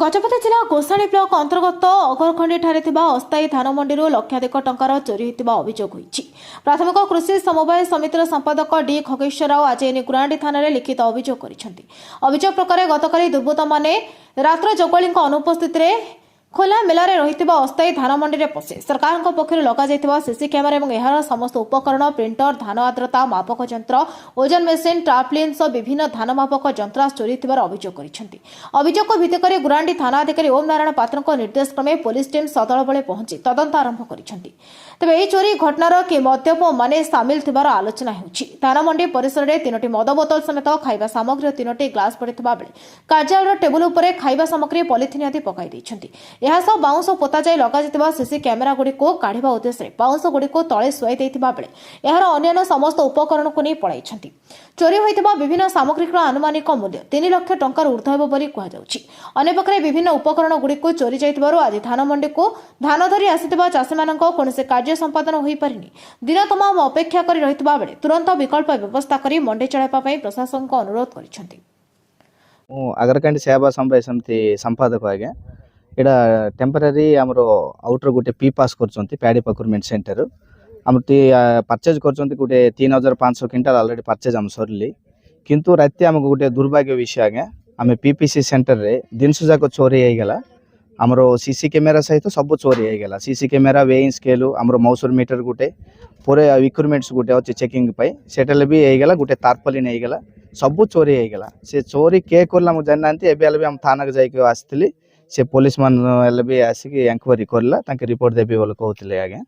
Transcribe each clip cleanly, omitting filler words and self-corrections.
गजपति जिला गोसाणी ब्लॉक अंतर्गत अगरखंडी अस्थायी धान मंडी लक्षाधिक टंकार चोरी होता अभियोग होती। प्राथमिक कृषि समवाय समितिर संपादक डी खगेश्वर राव आज गुरांडी थाना लिखित अभियोग कर अभियोग प्रकार गतकाली दुर्बृत्त माने रात्र जगुआली अनुपस्थित खोला मेलारे रहिथिबा अस्थायी धान मंडी रे पसे सरकार पक्षर लगा जाइथिबा सीसी कैमेरा एवं एहार समस्त उपकरण प्रिंटर धान आर्द्रता मापक यंत्र ओजन मेसिन टार्पलिन सह विभिन्न धान मापक यंत्र चोरी थिबार अभियोग करिसेंती। अभियोग को भित्ति करी गुरांडी थाना अधिकारी ओम नारायण पात्र निर्देश क्रमे पुलिस टीम सदल बळे पहुंची तदंत आरंभ करिसेंती। तेबे एही चोरी घटनार कि मद्यप माने सामिल थिबार आलोचना हेउछि। धान मंडी परिसर रे 3टी मद बोतल समेत खाइबा सामग्री 3टी ग्लास पड़िथिबा बेले कार्यालय टेबुल उपरे खाइबा सामग्री पॉलिथिन आदि पकाई दैछंती। एहासह बाउंस पोता जाई लगा जितबा सीसी कैमेरा गुडी को काढिबा उद्देश्य बाउंस गुडी को तळे सुआई दैथिबा बेले एहार अन्य समस्त उपकरण को नै पळाइछंती। चोरी होइतबा विभिन्न सामग्रीर आनुमानिक मूल्य 3 लाख टंकार ऊर्ध्व हेबो बोली कुहा जाउछि। अन्य पक्षरे विभिन्न उपकरण गुडी को चोरी जाइतबारु आज धान मंडी को धान धरि आसितबा चाषी मानक कोनसे कार्य संपादन होई परिनी। दिन तमाम अपेक्षा करि रहितबा बेले तुरंत विकल्प व्यवस्था करी मंडी चलाइबा पई प्रशासन को अनुरोध करिसेंती। आगरकांडी सेवा समवाय समिति संपादक आज्ञा एटा टेम्पररी आमर आउटर गोटे P pass करछंती paddy procurement centre आम परचेज करछंती गोटे 3500 क्विंटल ऑलरेडी परचेज आम सरली किंतु राति आम गोटे दुर्भाग्य विषय आज्ञा आम पीपीसी सेंटर रे दिन जाक चोरी हो गला। आमर सीसी कैमेरा सहित सब चोरी हो गला। सीसी कैमेरा वेइंग स्केल आमर मौसर मीटर गोटे पूरे इक्विपमेंट्स गोटे अच्छे चेकिंग सेटल भी हो गला। गोटे तारपलिन हो गला सब चोरी हो गला। से चोरी के करला मु जान नांती एबे हम थाना जाइके आसथिली से पुलिस मान भी आसिक एनक्वारी करला ताके रिपोर्ट देबे बोल कहउतले। आज्ञा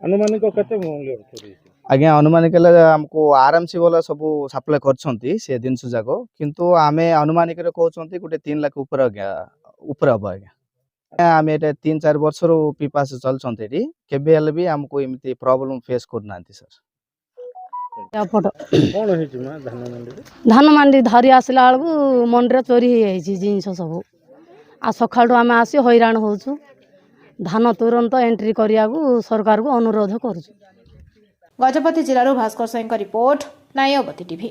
अनुमानिक कते मूल्य चोरी आज्ञा अनुमानिक हमको आराम से बोला सब सप्लाई करछंती से दिन जाको किंतु आमे अनुमानिक रे कहउछंती गोटे 3 लाख ऊपर ऊपर अब आज्ञा आमे एटा 3-4 वर्ष रो पीपा से चलछंती एटी केबे हल भी हमको एमिति प्रॉब्लम फेस करनांती सर। कोन हेछि मा धान मंडी धरी आसला बेलू मंडी चोरी हो जिनस सब आ सकाळू आम आसी हैरान होचु। धान तुरंत एंट्री करिया सरकार को अनुरोध करूँ। गजपति जिलूर भास्कर सिंह रिपोर्ट नायवती टीवी।